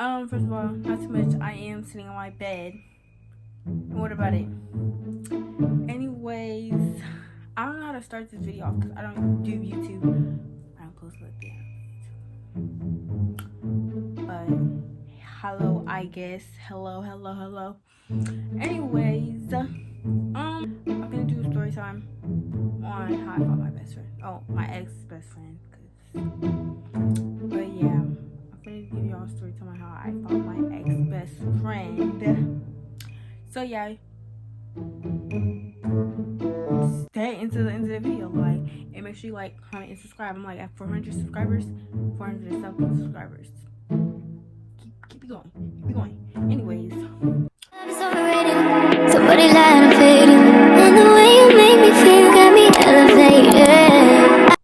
First of all, not too much. I am sitting on my bed. And what about it? Anyways, I don't know how to start this video off because I don't do YouTube. I don't post like that. But hello, I guess. Hello. Anyways, I'm gonna do a story time on how I found my best friend. Oh, my ex best friend. But yeah, I'm gonna give y'all a story time on how I found my ex best friend. So yeah, stay into the end of the video, like, and make sure you like, comment, and subscribe. I'm like at 400 subscribers, 400 something subscribers. Keep it going. Anyways. Somebody lied and faded, and the way you make me feel got me elevated.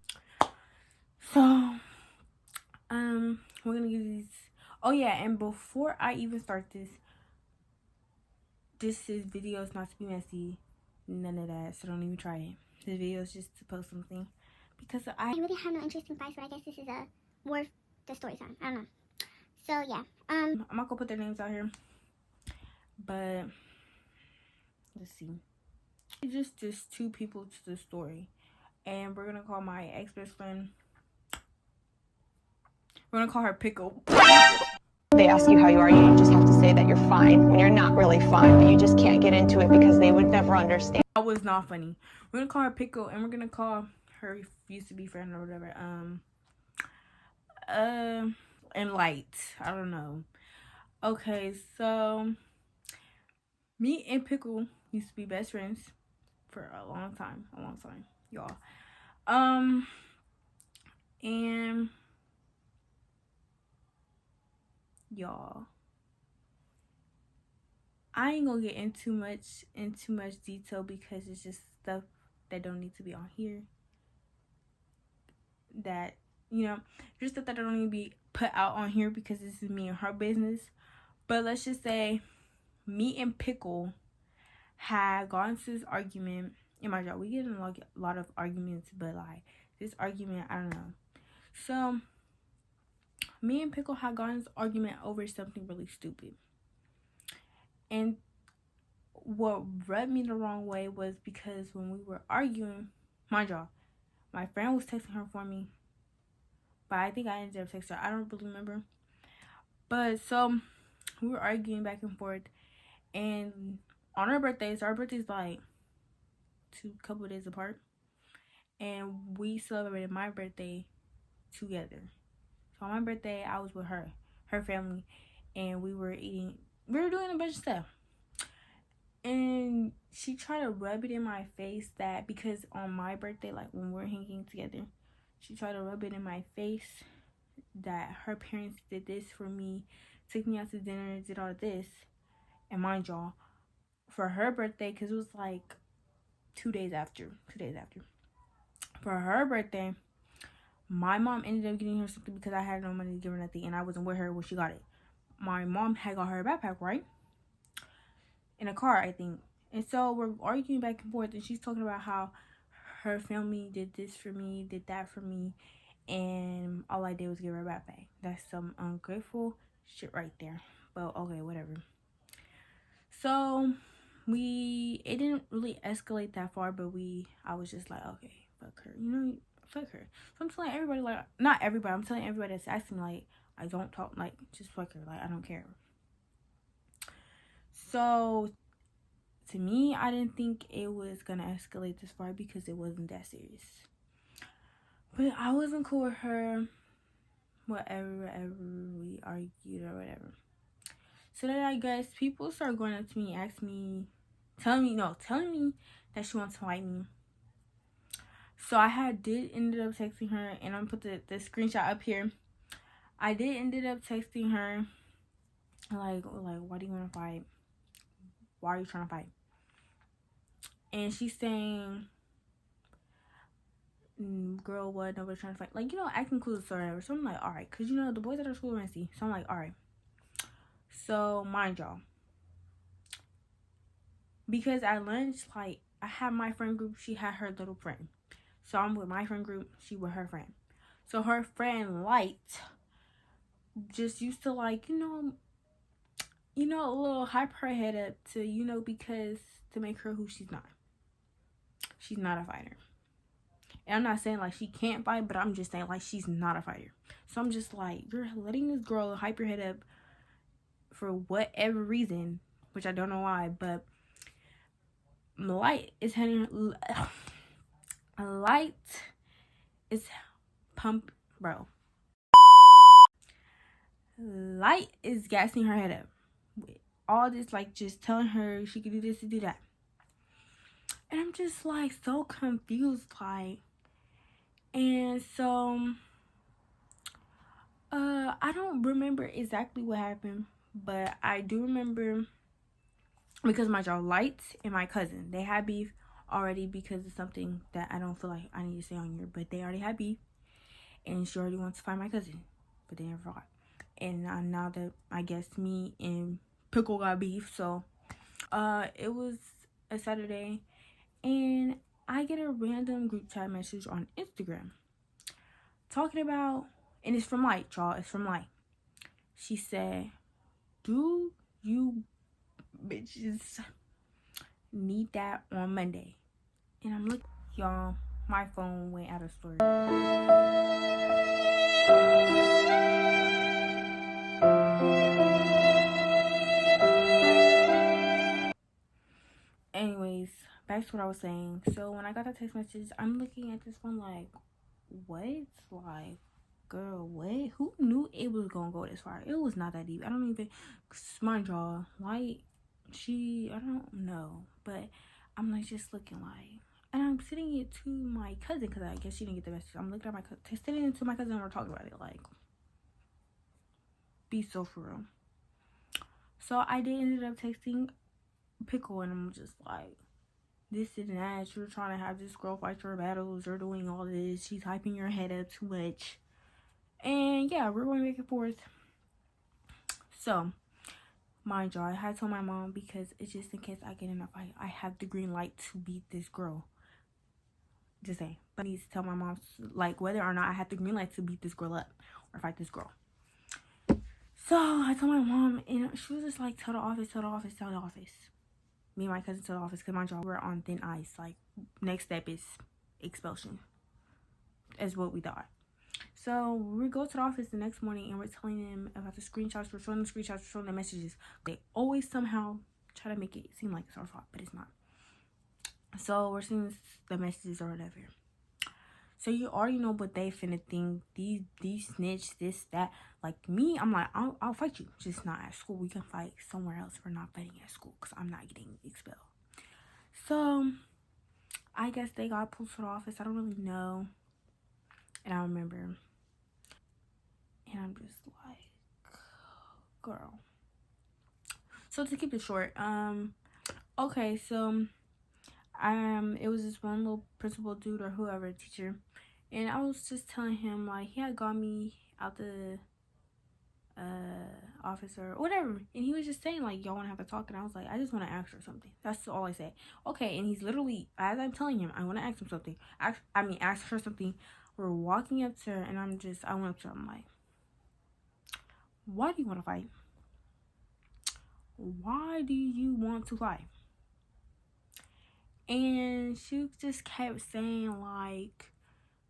So, we're gonna give these. Oh yeah, and before I even start this video is not to be messy, none of that. So don't even try it. This video is just to post something because I really have no interesting advice, but I guess this is worth the story time. I don't know. So yeah, I'm not gonna put their names out here, but let's see. It's just two people to the story, and we're gonna call my ex best friend. We're gonna call her Pickle. They ask you how you are, you just have to say that you're fine when you're not really fine, but you just can't get into it because they would never understand. That was not funny. We're gonna call her Pickle, and we're gonna call her used to be friend or whatever. And Light. I don't know. Okay, so me and Pickle used to be best friends for a long time, y'all. And y'all, I ain't gonna get into much detail because it's just stuff that don't need to be on here. That, just stuff that don't need to be put out on here because this is me and her business. But let's just say me and Pickle had gotten to this argument. In my job, we get in a lot of arguments, but like this argument, I don't know. So me and Pickle had gotten this argument over something really stupid. And what rubbed me the wrong way was because when we were arguing, mind y'all, my friend was texting her for me, but I think I ended up texting her. I don't really remember. But so we were arguing back and forth, and on our birthdays, our birthdays like couple days apart, and we celebrated my birthday together. So on my birthday, I was with her family, and we were doing a bunch of stuff. And she tried to rub it in my face that because on my birthday, like when we're hanging together, she tried to rub it in my face that her parents did this for me, took me out to dinner, did all this. And mind y'all, for her birthday, because it was like 2 days after. For her birthday, my mom ended up getting her something because I had no money to give her nothing, and I wasn't with her when she got it. My mom had got her a backpack, right? In a car, I think. And so we're arguing back and forth, and she's talking about how her family did this for me, did that for me, and all I did was give her a backpack. That's some ungrateful shit right there. But okay, whatever. So it didn't really escalate that far, but I was just like, okay, fuck her, fuck her. So I'm telling everybody, like, not everybody, I'm telling everybody that's asking, like, I don't talk, like, just fuck her, like, I don't care. So to me, I didn't think it was gonna escalate this far because it wasn't that serious. But I wasn't cool with her, whatever, we argued or whatever. So then I guess people started going up to me, telling me that she wants to fight me. So I did ended up texting her, and I'm gonna put the screenshot up here. I did ended up texting her, like, why do you want to fight? Why are you trying to fight? And she's saying, girl, what? Nobody's trying to fight. Like, acting clueless or whatever. So I'm like, all right, because the boys at our school are messy. So I'm like, all right. So mind y'all, because at lunch, like, I had my friend group, she had her little friend. So I'm with my friend group, she with her friend. So her friend Light just used to like, a little hype her head up to, because to make her who she's not. She's not a fighter. And I'm not saying like she can't fight, but I'm just saying like she's not a fighter. So I'm just like, you're letting this girl hype your head up for whatever reason, which I don't know why, but Light is pump, bro. Light is gassing her head up with all this, like just telling her she could do this and do that. And I'm just like so confused, like, and so I don't remember exactly what happened, but I do remember because my jaw Light and my cousin, they had beef already because of something that I don't feel like I need to say on here, but they already had beef, and she already wants to find my cousin, but they never fought. And now that I guess me and Pickle got beef, so it was a Saturday, and I get a random group chat message on Instagram talking about, and it's from Light, y'all. It's from Light. She said, "Do you bitches need that on Monday?" And I'm looking, y'all. My phone went out of storage. Anyways, back to what I was saying. So when I got that text message, I'm looking at this one like, what? Like, girl, what? Who knew it was gonna go this far? It was not that deep. I don't even, mind y'all, like, I don't know, but I'm like just looking like, and I'm sending it to my cousin because I guess she didn't get the message. I'm looking at my cousin, sending it to my cousin, and we're talking about it. Like, be so for real. So I did ended up texting Pickle, and I'm just like, this and that. You're trying to have this girl fight your battles. You're doing all this. She's hyping your head up too much. And yeah, we're going back and forth. So, mind y'all, I had to tell my mom because it's just in case I get in a fight, I have the green light to beat this girl. Just saying. But I need to tell my mom, like, whether or not I have the green light to beat this girl up or fight this girl. So, I told my mom, and she was just like, tell the office. Me and my cousin to the office because mind y'all, we're on thin ice. Like, next step is expulsion, is what we thought. So we go to the office the next morning and we're telling them about the screenshots. We're showing them screenshots, we're showing them messages. They always somehow try to make it seem like it's our fault, but it's not. So we're seeing the messages or whatever. So you already know what they finna think. These snitch, this, that. Like me, I'm like, I'll fight you. Just not at school. We can fight somewhere else. We're not fighting at school because I'm not getting expelled. So I guess they got pulled to the office. I don't really know. And I remember. And I'm just like, girl. So to keep it short, okay, so it was this one little principal dude or whoever, teacher, and I was just telling him like he had got me out the office or whatever, and he was just saying like, y'all want to have a talk, and I was like, I just want to ask her something. That's all I said. Okay, and he's literally, as I'm telling him, I want to ask him something. Ask her something. We're walking up to her, and I went up to her, I'm like, why do you want to fight? Why do you want to fight? And she just kept saying like,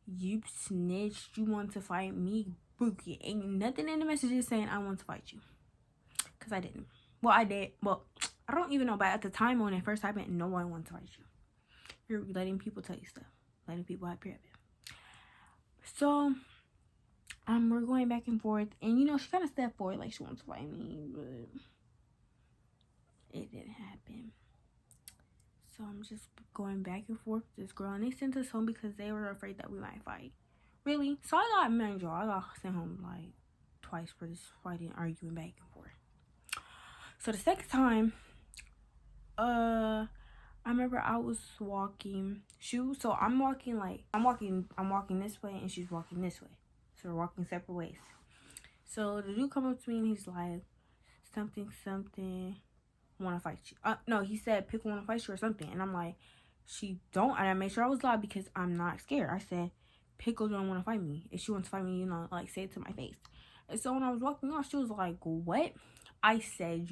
you snitched, you want to fight me, Bookie. Ain't nothing in the messages saying I want to fight you, because I didn't. Well, I did. Well, I don't even know, but at the time when it first happened, no one wanted to fight you. You're letting people tell you stuff, letting people hype your head. So we're going back and forth, and she kind of stepped forward like she wants to fight me, but it didn't happen. So I'm just going back and forth with this girl, and they sent us home because they were afraid that we might fight. Really? So I got sent home like twice for this fighting, arguing back and forth. So the second time, I remember I was walking. I'm walking this way, and she's walking this way. So we're walking separate ways. So the dude come up to me and he's like, something, want to fight you. No, he said, Pickle want to fight you or something. And I'm like, she don't. And I made sure I was loud because I'm not scared. I said, Pickle don't want to fight me. If she wants to fight me, like, say it to my face. And so when I was walking off, she was like, what? I said,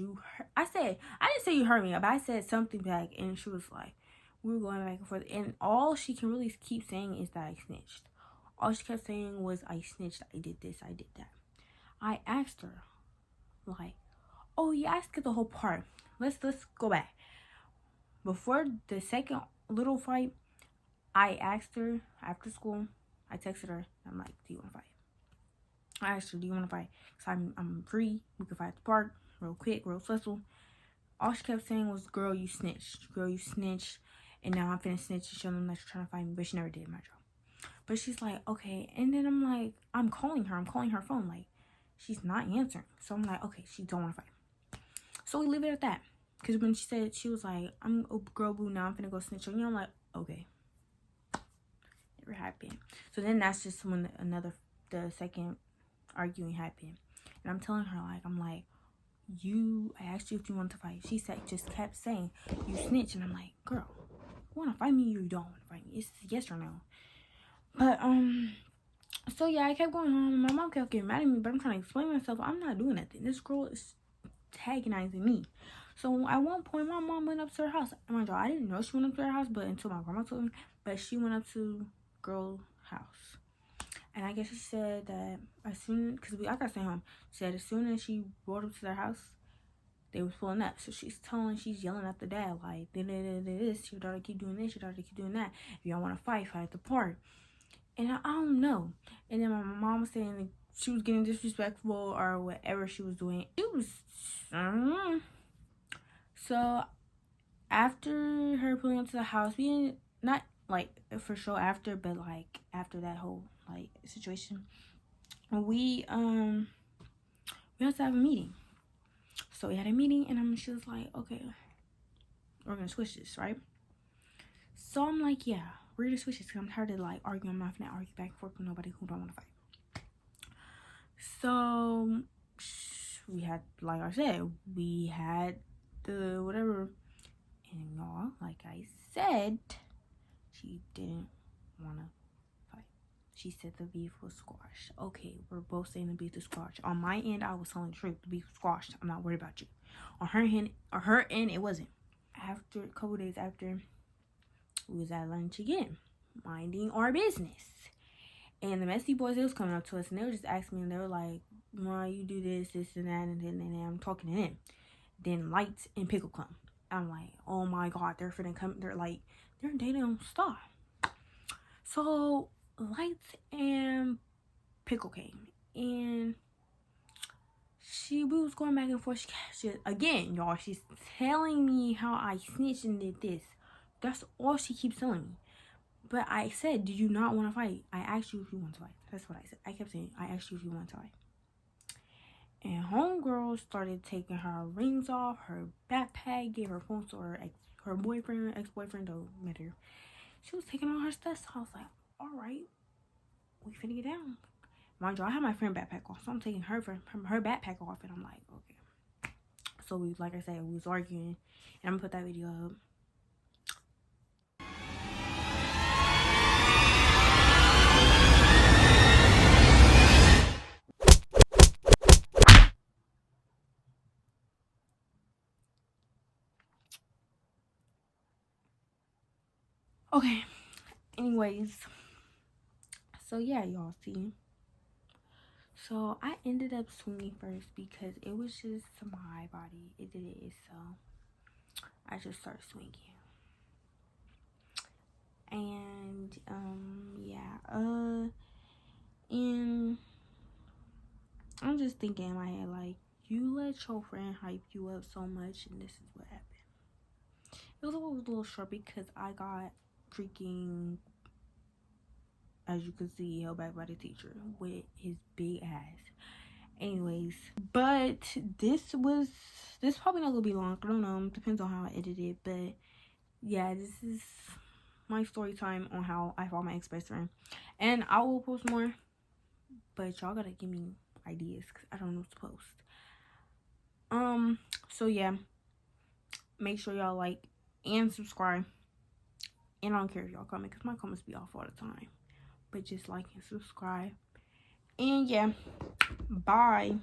I didn't say you heard me, but I said something back, and she was like, we were going back and forth, and all she can really keep saying is that I snitched. All she kept saying was, I snitched, I did this, I did that. I asked her, like, oh yeah, I skipped the whole part. Let's go back. Before the second little fight, I asked her after school. I texted her. I'm like, do you want to fight? I asked her, do you want to fight? Because I'm free. We could fight at the park real quick, real fussle. All she kept saying was, girl, you snitched. Girl, you snitched. And now I'm finna snitch and show them that you're trying to fight me. But she never did my job. But she's like, okay. And then I'm like, I'm calling her phone. Like, she's not answering. So I'm like, okay, she don't want to fight. So we leave it at that. Because when she said, she was like, I'm a girl boo, now I'm finna go snitch on you. I'm like, okay. Never happened. So then that's just when the second arguing happened. And I'm telling her, like, I'm like, I asked you if you wanted to fight. She just kept saying, you snitch. And I'm like, girl, you want to fight me or you don't want to fight me? It's yes or no. But, so yeah, I kept going home. My mom kept getting mad at me, but I'm trying to explain myself. I'm not doing nothing. This girl is antagonizing me. So at one point, my mom went up to her house. Mind you, I didn't know she went up to her house, but until my grandma told me. But she went up to girl's house. And I guess she said that because I got sent home, she said as soon as she rode up to their house, they was pulling up. So she's yelling at the dad, like, this, your daughter keep doing this, your daughter keep doing that. If y'all want to fight at the park. And I don't know. And then my mom was saying that she was getting disrespectful or whatever she was doing. It was, I don't know. So after her pulling up to the house, we didn't, not like for sure after, but like after that whole like situation, we had to have a meeting. So we had a meeting, and she was like, okay, we're gonna switch this, right? So I'm like, yeah, we're gonna switch this because I'm tired of like arguing. I'm not gonna argue back and forth with nobody who don't want to fight. So we had, like I said, we had the whatever, and y'all, like I said, she didn't want to fight. She said the beef was squashed. Okay, we're both saying the beef is squashed. On my end, I was telling the truth. The beef was squashed. I'm not worried about you. On her end, it wasn't. After a couple days after, we was at lunch again, minding our business. And the messy boys, they was coming up to us, and they were just asking me, and they were like, "Why you do this, and that," and then I'm talking to them. Then Lights and Pickle come. I'm like, oh my god, they're finna come. They're dating stop. So Lights and Pickle came, and we was going back and forth. Again, y'all, she's telling me how I snitched and did this. That's all she keeps telling me. But I said, did you not want to fight? I asked you if you want to fight. That's what I said. I kept saying, I asked you if you want to fight. And homegirl started taking her rings off, her backpack, gave her phone to her ex-boyfriend, don't matter. She was taking all her stuff. So I was like, all right, we finna get down. Mind you, I have my friend backpack off, so I'm taking her backpack off, and I'm like, okay. So we, like I said, we was arguing, and I'm gonna put that video up. Okay, anyways, so yeah, y'all see. So I ended up swinging first because it was just my body. It did it, so I just started swinging. And and I'm just thinking in my head, like, you let your friend hype you up so much, and this is what happened. It was a little short because I got freaking, as you can see, held back by the teacher with his big ass. Anyways, but this probably not gonna be long. I don't know, depends on how I edit it. But yeah, this is my story time on how I found my ex-best friend, and I will post more, but y'all gotta give me ideas because I don't know what to post. So yeah, make sure y'all like and subscribe, and I don't care if y'all comment because my comments be off all the time, but just like and subscribe. And yeah, Bye.